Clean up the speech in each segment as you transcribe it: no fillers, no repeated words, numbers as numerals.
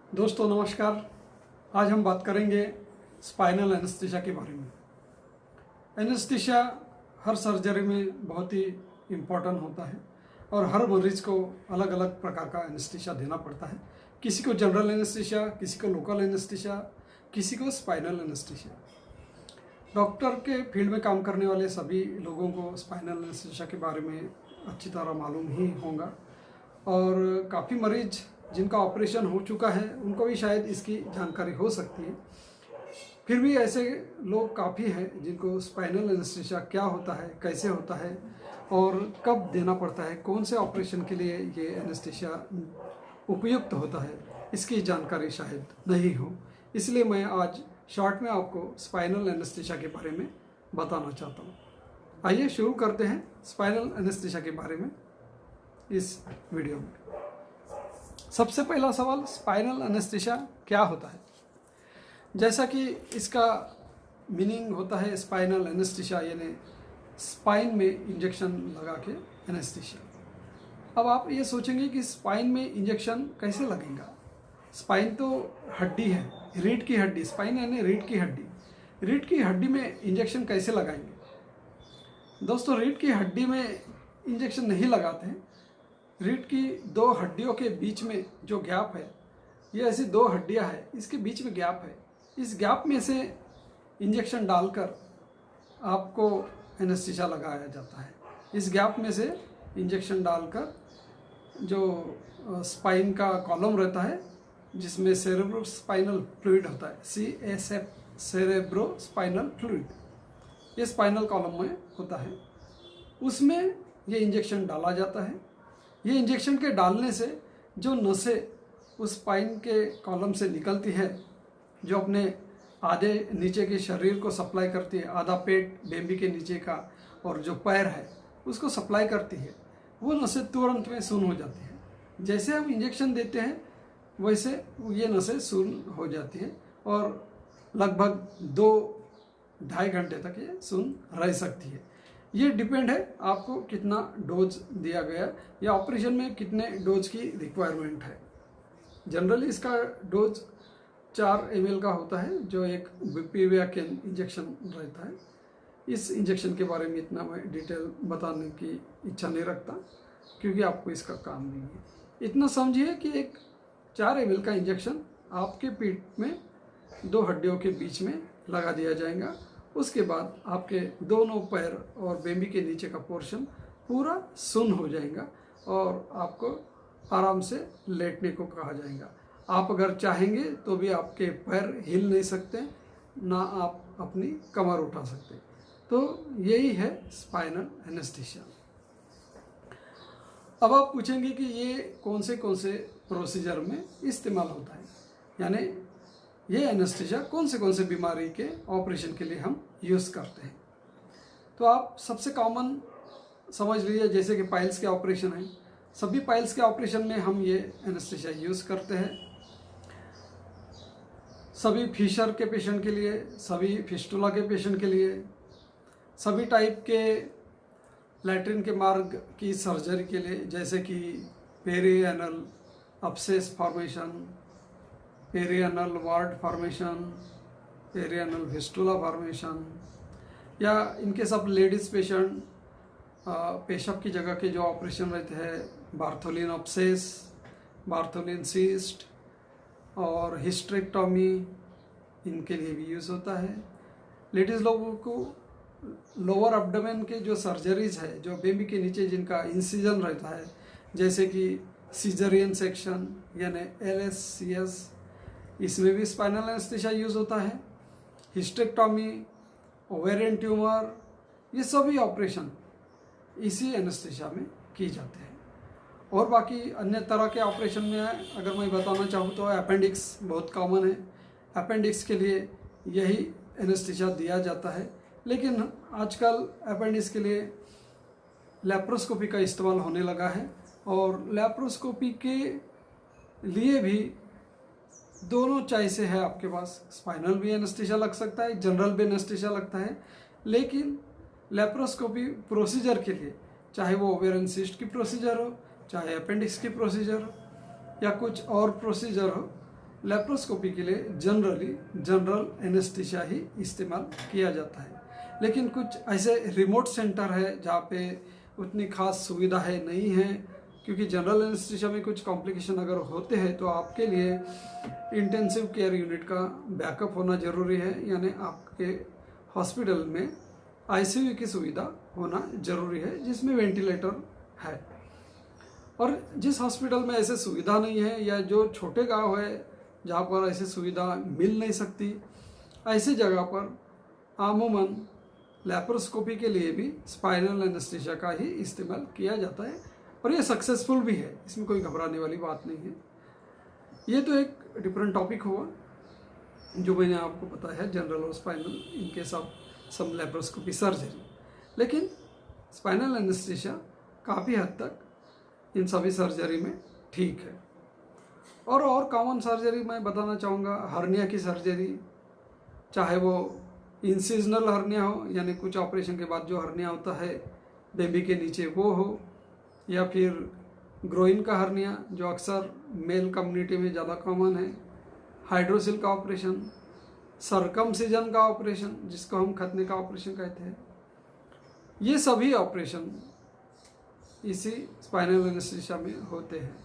दोस्तों नमस्कार। आज हम बात करेंगे स्पाइनल एनेस्थीसिया के बारे में। एनेस्थीसिया हर सर्जरी में बहुत ही इम्पोर्टेंट होता है और हर मरीज को अलग अलग प्रकार का एनेस्थीसिया देना पड़ता है। किसी को जनरल एनेस्थीसिया, किसी को लोकल एनेस्थीसिया, किसी को स्पाइनल एनेस्थीसिया। डॉक्टर के फील्ड में काम करने वाले सभी लोगों को स्पाइनल एनेस्थीसिया के बारे में अच्छी तरह मालूम ही होगा और काफ़ी मरीज जिनका ऑपरेशन हो चुका है उनको भी शायद इसकी जानकारी हो सकती है। फिर भी ऐसे लोग काफ़ी हैं जिनको स्पाइनल एनेस्थीसिया क्या होता है, कैसे होता है और कब देना पड़ता है, कौन से ऑपरेशन के लिए ये एनेस्थीसिया उपयुक्त होता है, इसकी जानकारी शायद नहीं हो। इसलिए मैं आज शॉर्ट में आपको स्पाइनल एनेस्थीसिया के बारे में बताना चाहता हूँ। आइए शुरू करते हैं स्पाइनल एनेस्थीसिया के बारे में इस वीडियो में। सबसे पहला सवाल, स्पाइनल एनेस्थीसिया क्या होता है। जैसा कि इसका मीनिंग होता है स्पाइनल एनेस्थीसिया यानी स्पाइन में इंजेक्शन लगा के एनेस्थीसिया। अब आप ये सोचेंगे कि स्पाइन में इंजेक्शन कैसे लगेगा। स्पाइन तो हड्डी है, रीढ़ की हड्डी, स्पाइन यानी रीढ़ की हड्डी। रीढ़ की हड्डी में इंजेक्शन कैसे लगाएंगे। दोस्तों रीढ़ की हड्डी में इंजेक्शन नहीं लगाते हैं। रीढ़ की दो हड्डियों के बीच में जो गैप है, ये ऐसी दो हड्डियां हैं, इसके बीच में गैप है। इस गैप में से इंजेक्शन डालकर आपको एनेस्थीसिया लगाया जाता है। इस गैप में से इंजेक्शन डालकर जो स्पाइन का कॉलम रहता है जिसमें सेरेब्रोस्पाइनल फ्लूइड होता है, CSF सेरेब्रोस्पाइनल फ्लूइड, ये स्पाइनल कॉलम में होता है, उसमें ये इंजेक्शन डाला जाता है। ये इंजेक्शन के डालने से जो नसें उस स्पाइन के कॉलम से निकलती है, जो अपने आधे नीचे के शरीर को सप्लाई करती है, आधा पेट बेबी के नीचे का और जो पैर है उसको सप्लाई करती है, वो नसें तुरंत में सुन्न हो जाती है। जैसे हम इंजेक्शन देते हैं वैसे ये नसें सुन्न हो जाती है और लगभग 2-2.5 घंटे तक ये सुन्न रह सकती है। ये डिपेंड है आपको कितना डोज दिया गया या ऑपरेशन में कितने डोज की रिक्वायरमेंट है। जनरली इसका डोज 4 ml का होता है जो एक पिवेकेन इंजेक्शन रहता है। इस इंजेक्शन के बारे में इतना मैं डिटेल बताने की इच्छा नहीं रखता क्योंकि आपको इसका काम नहीं है। इतना समझिए कि एक 4 ml का इंजेक्शन आपके पीठ में 2 हड्डियों के बीच में लगा दिया जाएगा। उसके बाद आपके दोनों पैर और बेबी के नीचे का पोर्शन पूरा सुन्न हो जाएगा और आपको आराम से लेटने को कहा जाएगा। आप अगर चाहेंगे तो भी आपके पैर हिल नहीं सकते, ना आप अपनी कमर उठा सकते। तो यही है स्पाइनल एनेस्थीसिया। अब आप पूछेंगे कि ये कौन से प्रोसीजर में इस्तेमाल होता है, यानी ये एनेस्थीसिया कौन से बीमारी के ऑपरेशन के लिए हम यूज़ करते हैं। तो आप सबसे कॉमन समझ लीजिए जैसे कि पाइल्स के ऑपरेशन है, सभी पाइल्स के ऑपरेशन में हम ये एनेस्थीसिया यूज़ करते हैं। सभी फिशर के पेशेंट के लिए, सभी फिस्टुला के पेशेंट के लिए, सभी टाइप के लैट्रिन के मार्ग की सर्जरी के लिए, जैसे कि perianal obsess formation, perianal ward formation, perianal fistula formation, या इनके सब लेडीज़ पेशेंट पेशाब की जगह के जो ऑपरेशन रहते हैं, बार्थोलिन अब्सेस, बार्थोलिन सीस्ट और हिस्टेरेक्टोमी, इनके लिए भी यूज़ होता है। लेडीज़ लोगों को लोअर एब्डोमेन के जो सर्जरीज है, जो बेबी के नीचे जिनका इंसिजन रहता है, जैसे कि सीजरियन सेक्शन यानी LSCS, इसमें भी स्पाइनल एनेस्थीसिया यूज़ होता है। हिस्टेरेक्टोमी, ओवेरियन ट्यूमर, ये सभी ऑपरेशन इसी एनेस्थीसिया में की जाते हैं। और बाकी अन्य तरह के ऑपरेशन में अगर मैं बताना चाहूँ तो अपेंडिक्स बहुत कॉमन है। अपेंडिक्स के लिए यही एनेस्थीसिया दिया जाता है, लेकिन आजकल अपेंडिक्स के लिए लैप्रोस्कोपी का इस्तेमाल होने लगा है और लैप्रोस्कोपी के लिए भी दोनों चॉइस है आपके पास। स्पाइनल भी एनेस्थीसिया लग सकता है, जनरल भी एनेस्थीसिया लगता है, लेकिन लैप्रोस्कोपी प्रोसीजर के लिए, चाहे वो ओवेरियन सिस्ट की प्रोसीजर हो, चाहे अपेंडिक्स की प्रोसीजर हो या कुछ और प्रोसीजर हो, लेप्रोस्कोपी के लिए जनरल एनेस्थीसिया ही इस्तेमाल किया जाता है। लेकिन कुछ ऐसे रिमोट सेंटर है जहाँ पे उतनी खास सुविधाएं नहीं है, क्योंकि जनरल एनेस्थीसिया में कुछ कॉम्प्लिकेशन अगर होते हैं तो आपके लिए इंटेंसिव केयर यूनिट का बैकअप होना ज़रूरी है, यानी आपके हॉस्पिटल में आईसीयू की सुविधा होना ज़रूरी है जिसमें वेंटिलेटर है। और जिस हॉस्पिटल में ऐसे सुविधा नहीं है या जो छोटे गांव है जहाँ पर ऐसी सुविधा मिल नहीं सकती, ऐसी जगह पर आमूमन लैप्रोस्कोपी के लिए भी स्पाइनल एनेस्थीसिया का ही इस्तेमाल किया जाता है और ये सक्सेसफुल भी है, इसमें कोई घबराने वाली बात नहीं है। ये तो एक डिफरेंट टॉपिक हुआ जो मैंने आपको बताया है, जनरल और spinal in case of some laparoscopy surgery. लेकिन स्पाइनल एनेस्थीसिया काफ़ी हद तक इन सभी सर्जरी में ठीक है। और कॉमन सर्जरी मैं बताना चाहूँगा, हर्निया की सर्जरी, चाहे वो इंसिजनल हर्निया हो यानी कुछ ऑपरेशन के बाद जो हर्निया होता है बेबी के नीचे वो हो, या फिर ग्रोइन का हर्निया जो अक्सर मेल कम्युनिटी में ज़्यादा कॉमन है, हाइड्रोसिल का ऑपरेशन, सरकमसिजन का ऑपरेशन जिसको हम खतने का ऑपरेशन कहते हैं, ये सभी ऑपरेशन इसी स्पाइनल एनेस्थीसिया में होते हैं।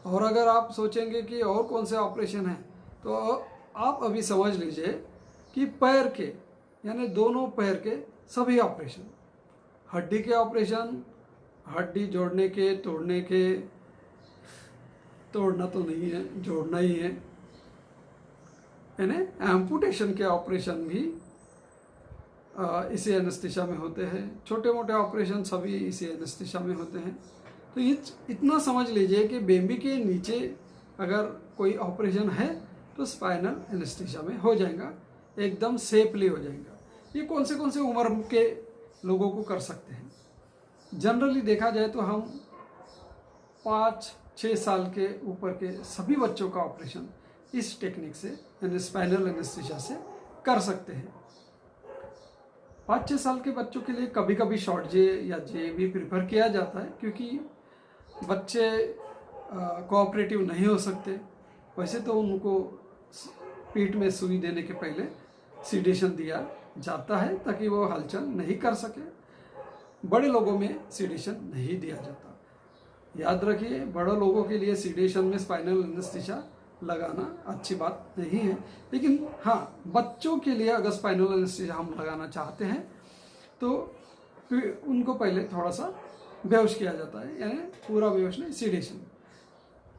और अगर आप सोचेंगे कि और कौन से ऑपरेशन हैं, तो आप अभी समझ लीजिए कि पैर के यानी दोनों पैर के सभी ऑपरेशन, हड्डी के ऑपरेशन, हड्डी जोड़ने के, तोड़ने के, तोड़ना तो नहीं है, जोड़ना ही है, यानी एम्पुटेशन के ऑपरेशन भी इसी एनेस्थीसिया में होते हैं। छोटे मोटे ऑपरेशन सभी इसी एनेस्थीसिया में होते हैं। तो ये इतना समझ लीजिए कि बेबी के नीचे अगर कोई ऑपरेशन है तो स्पाइनल एनेस्थीसिया में हो जाएगा, एकदम सेफली हो जाएगा। ये कौन से उम्र के लोगों को कर सकते हैं? जनरली देखा जाए तो हम 5-6 साल के ऊपर के सभी बच्चों का ऑपरेशन इस टेक्निक से यानी स्पाइनल एनेस्थीसिया से कर सकते हैं। 5-6 साल के बच्चों के लिए कभी कभी शॉर्ट जे या जे भी प्रिफर किया जाता है, क्योंकि बच्चे कोऑपरेटिव नहीं हो सकते। वैसे तो उनको पीठ में सुई देने के पहले सीडेशन दिया जाता है ताकि वो हलचल नहीं कर सके। बड़े लोगों में सीडेशन नहीं दिया जाता। याद रखिए, बड़े लोगों के लिए सीडेशन में स्पाइनल एनेस्थीसिया लगाना अच्छी बात नहीं है, लेकिन हाँ, बच्चों के लिए अगर स्पाइनल एनेस्थीसिया हम लगाना चाहते हैं तो उनको पहले थोड़ा सा बेहोश किया जाता है, यानी पूरा बेहोश नहीं, सीडेशन,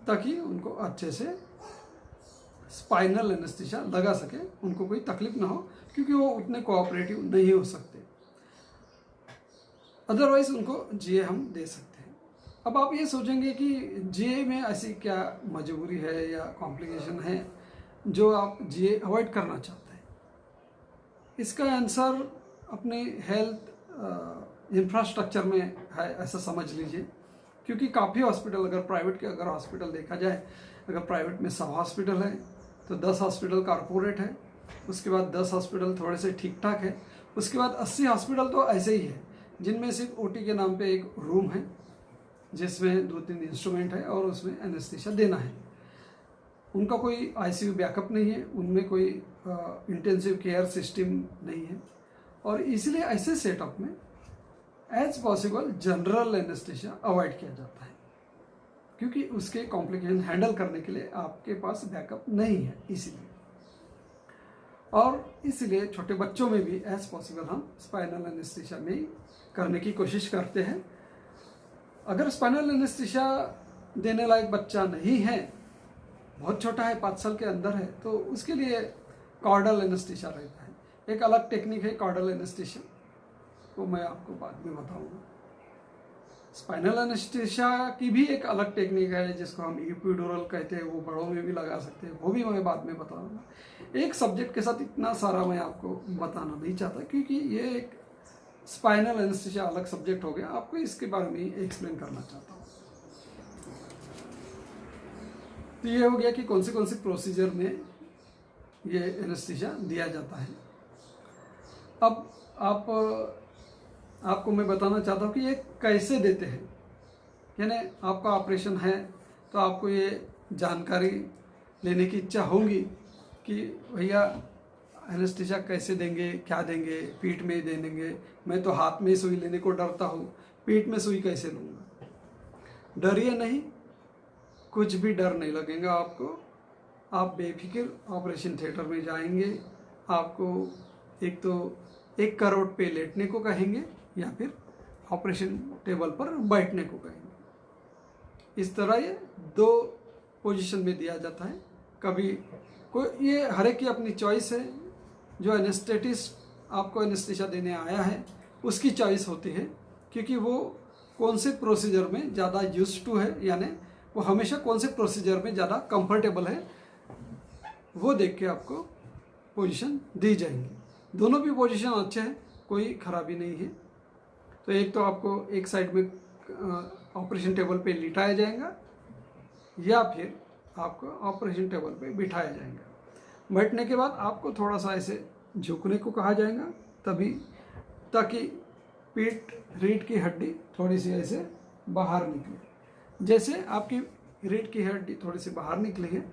ताकि उनको अच्छे से स्पाइनल एनेस्थीसिया लगा सके, उनको कोई तकलीफ ना हो, क्योंकि वो उतने कोऑपरेटिव नहीं हो सकते। अदरवाइज उनको जीए हम दे सकते हैं। अब आप ये सोचेंगे कि जीए में ऐसी क्या मजबूरी है या कॉम्प्लिकेशन है जो आप जीए अवॉइड करना चाहते हैं? इसका आंसर अपने हेल्थ इंफ्रास्ट्रक्चर में है, ऐसा समझ लीजिए। क्योंकि काफ़ी हॉस्पिटल, अगर प्राइवेट के अगर हॉस्पिटल देखा जाए, अगर प्राइवेट में 100 हॉस्पिटल है तो 10 हॉस्पिटल कॉरपोरेट है, उसके बाद 10 हॉस्पिटल थोड़े से ठीक ठाक है, उसके बाद 80 हॉस्पिटल तो ऐसे ही है जिनमें सिर्फ ओटी के नाम पे एक रूम है जिसमें 2-3 इंस्ट्रूमेंट है और उसमें एनेस्थीसिया देना है। उनका कोई आईसीयू बैकअप नहीं है, उनमें कोई इंटेंसिव केयर सिस्टम नहीं है, और इसलिए ऐसे सेटअप में as possible general anaesthesia avoid किया जाता है, क्योंकि उसके कॉम्प्लिकेशन हैंडल करने के लिए आपके पास बैकअप नहीं है। इसीलिए और इसलिए छोटे बच्चों में भी एज पॉसिबल हम स्पाइनल एनेस्थीसिया में ही करने की कोशिश करते हैं। अगर स्पाइनल एनेस्थीसिया देने लायक बच्चा नहीं है, बहुत छोटा है, 5 साल के अंदर है, तो उसके लिए कॉर्डल एनेस्थीसिया रहता है। एक अलग टेक्निक है कॉर्डल एनेस्थीसिया, वो मैं आपको बाद में बताऊंगा। स्पाइनल एनेस्थीसिया की भी एक अलग टेक्निक है जिसको हम एपिड्यूरल कहते हैं, वो बड़ों में भी लगा सकते हैं, वो भी मैं बाद में बताऊंगा। एक सब्जेक्ट के साथ इतना सारा मैं आपको बताना नहीं चाहता, क्योंकि ये एक स्पाइनल एनेस्थीसिया अलग सब्जेक्ट हो गया, आपको इसके बारे में एक्सप्लेन करना चाहता हूँ। तो ये हो गया कि कौन सी प्रोसीजर में ये एनेस्थीसिया दिया जाता है। अब आपको मैं बताना चाहता हूँ कि ये कैसे देते हैं। यानी आपका ऑपरेशन है तो आपको ये जानकारी लेने की इच्छा होगी कि भैया एनेस्थीसिया कैसे देंगे, क्या देंगे, पीठ में ही दे देंगे, मैं तो हाथ में ही सुई लेने को डरता हूँ, पीठ में सुई कैसे लूँगा। डरिए नहीं, कुछ भी डर नहीं लगेगा आपको। आप बेफिक्र ऑपरेशन थिएटर में जाएंगे, आपको एक तो 1 करोड़ पे लेटने को कहेंगे या फिर ऑपरेशन टेबल पर बैठने को कहेंगे। इस तरह ये 2 पोजीशन में दिया जाता है। कभी कोई, ये हर एक की अपनी चॉइस है। जो एनेस्थेटिस्ट आपको एनेस्थीसिया देने आया है उसकी चॉइस होती है, क्योंकि वो कौन से प्रोसीजर में ज़्यादा यूज्ड टू है, यानी वो हमेशा कौन से प्रोसीजर में ज़्यादा कंफर्टेबल है, वो देख के आपको पोजीशन दी जाएंगी। दोनों भी पोजीशन अच्छे हैं, कोई खराबी नहीं है। तो एक तो आपको एक साइड में ऑपरेशन टेबल पे लिटाया जाएगा या फिर आपको ऑपरेशन टेबल पे बिठाया जाएगा। बैठने के बाद आपको थोड़ा सा ऐसे झुकने को कहा जाएगा, तभी ताकि पीठ रीढ़ की हड्डी थोड़ी सी ऐसे बाहर निकले। जैसे आपकी रीढ़ की हड्डी थोड़ी सी बाहर निकली है,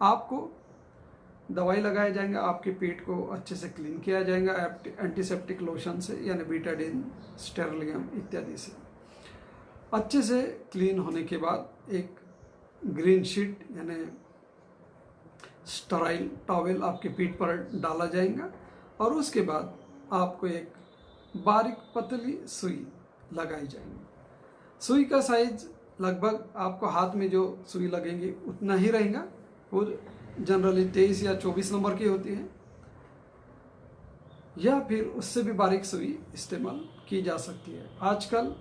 आपको दवाई लगाया जाएगा, आपके पेट को अच्छे से क्लीन किया जाएगा एंटीसेप्टिक लोशन से, यानी बीटाडीन, स्टेरलियम इत्यादि से। अच्छे से क्लीन होने के बाद एक ग्रीन शीट यानी स्टराइल टॉवेल आपके पीठ पर डाला जाएगा और उसके बाद आपको एक बारीक पतली सुई लगाई जाएगी। सुई का साइज लगभग आपको हाथ में जो सुई लगेंगी उतना ही रहेगा। वो जनरली 23 या 24 नंबर की होती है, या फिर उससे भी बारीक सुई इस्तेमाल की जा सकती है। आजकल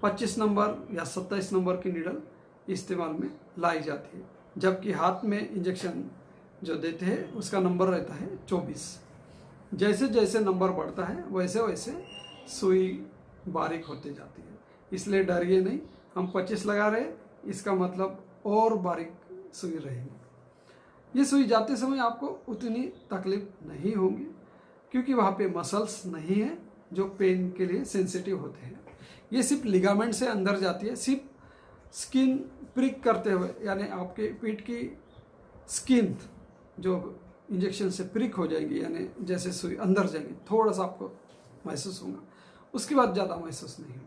25 नंबर या 27 नंबर की नीडल इस्तेमाल में लाई जाती है, जबकि हाथ में इंजेक्शन जो देते हैं उसका नंबर रहता है 24। जैसे जैसे नंबर बढ़ता है वैसे वैसे सुई बारीक होती जाती है, इसलिए डरिए नहीं। हम 25 लगा रहे हैं, इसका मतलब और बारीक सुई रहेगी। ये सुई जाते समय आपको उतनी तकलीफ नहीं होगी, क्योंकि वहाँ पे मसल्स नहीं है जो पेन के लिए सेंसिटिव होते हैं। ये सिर्फ लिगामेंट से अंदर जाती है, सिर्फ स्किन प्रिक करते हुए, यानी आपके पीठ की स्किन जो इंजेक्शन से प्रिक हो जाएगी, यानी जैसे सुई अंदर जाएगी, थोड़ा सा आपको महसूस होगा, उसके बाद ज़्यादा महसूस नहीं होगा।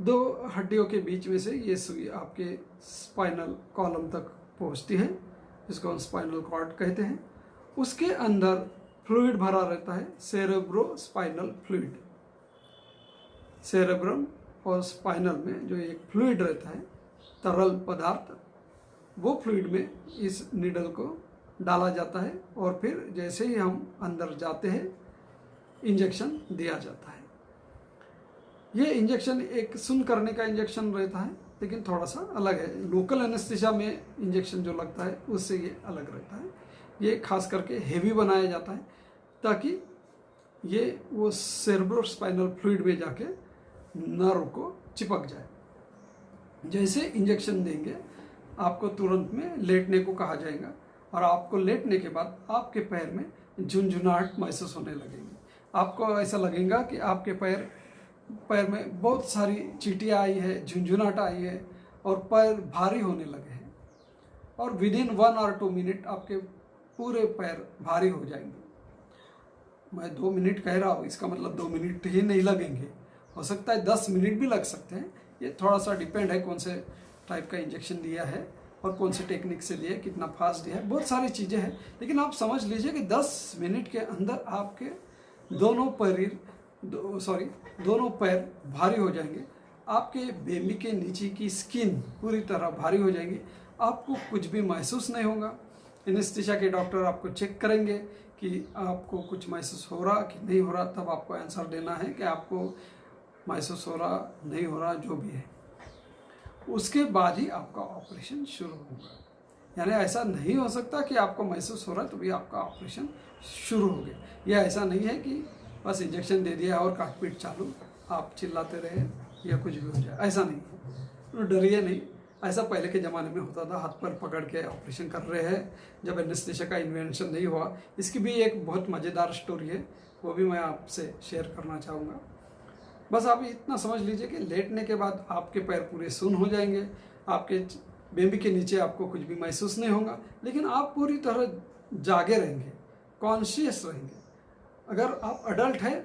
2 हड्डियों के बीच में से ये सुई आपके स्पाइनल कॉलम तक पहुंचती है, जिसको हम स्पाइनल कॉर्ड कहते हैं। उसके अंदर फ्लूइड भरा रहता है, सेरेब्रो स्पाइनल फ्लूइड। सेरेब्रम और स्पाइनल में जो एक फ्लूइड रहता है, तरल पदार्थ, वो फ्लूइड में इस नीडल को डाला जाता है और फिर जैसे ही हम अंदर जाते हैं इंजेक्शन दिया जाता है। ये इंजेक्शन एक सुन करने का इंजेक्शन रहता है, लेकिन थोड़ा सा अलग है। लोकल एनेस्थीसिया में इंजेक्शन जो लगता है उससे ये अलग रहता है। ये खास करके हेवी बनाया जाता है ताकि ये वो सेरेब्रोस्पाइनल फ्लूइड में जाके नर्व को चिपक जाए। जैसे इंजेक्शन देंगे आपको तुरंत में लेटने को कहा जाएगा और आपको लेटने के बाद आपके पैर में झुंझुनाहट महसूस होने लगेगी। आपको ऐसा लगेगा कि आपके पैर में बहुत सारी चींटियाँ आई है, झुंझुनाहट आई है और पैर भारी होने लगे हैं, और विदिन 1 और 2 मिनट आपके पूरे पैर भारी हो जाएंगे। मैं 2 मिनट कह रहा हूँ, इसका मतलब 2 मिनट ही नहीं लगेंगे, हो सकता है 10 मिनट भी लग सकते हैं। ये थोड़ा सा डिपेंड है कौन से टाइप का इंजेक्शन दिया है और कौन से टेक्निक से दिया है, कितना फास्ट दिया है, बहुत सारी चीज़ें हैं। लेकिन आप समझ लीजिए कि 10 मिनट के अंदर आपके दोनों पैर भारी हो जाएंगे। आपके बेबी के नीचे की स्किन पूरी तरह भारी हो जाएगी, आपको कुछ भी महसूस नहीं होगा। एनेस्थीसिया के डॉक्टर आपको चेक करेंगे कि आपको कुछ महसूस हो रहा कि नहीं हो रहा, तब आपको आंसर देना है कि आपको महसूस हो रहा, नहीं हो रहा, जो भी है। उसके बाद ही आपका ऑपरेशन शुरू होगा। यानी ऐसा नहीं हो सकता कि आपको महसूस हो रहा है तो भी आपका ऑपरेशन शुरू हो गया। यह ऐसा नहीं है कि बस इंजेक्शन दे दिया और काटपीट चालू, आप चिल्लाते रहे या कुछ भी हो जाए, ऐसा नहीं है। तो डरिए नहीं, ऐसा पहले के ज़माने में होता था, हाथ पर पकड़ के ऑपरेशन कर रहे हैं, जब एनेस्थीसिया का इन्वेंशन नहीं हुआ। इसकी भी एक बहुत मज़ेदार स्टोरी है, वो भी मैं आपसे शेयर करना चाहूँगा। बस आप इतना समझ लीजिए कि लेटने के बाद आपके पैर पूरे सुन्न हो जाएंगे, आपके बेबी के नीचे आपको कुछ भी महसूस नहीं होगा, लेकिन आप पूरी तरह जागे रहेंगे, कॉन्शियस रहेंगे। अगर आप अडल्ट हैं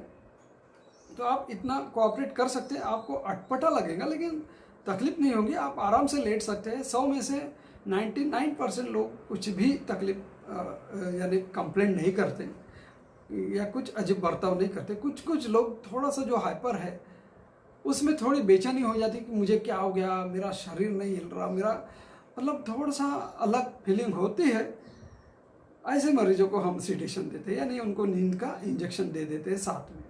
तो आप इतना कोऑपरेट कर सकते हैं, आपको अटपटा लगेगा लेकिन तकलीफ नहीं होगी, आप आराम से लेट सकते हैं। 100 में से 99% लोग कुछ भी तकलीफ यानी कंप्लेंट नहीं करते या कुछ अजीब बर्ताव नहीं करते। कुछ लोग थोड़ा सा जो हाइपर है उसमें थोड़ी बेचैनी हो जाती कि मुझे क्या हो गया, मेरा शरीर नहीं हिल रहा, मेरा मतलब थोड़ा सा अलग फीलिंग होती है। ऐसे मरीजों को हम सीडेशन देते हैं, यानी उनको नींद का इंजेक्शन दे देते हैं साथ में।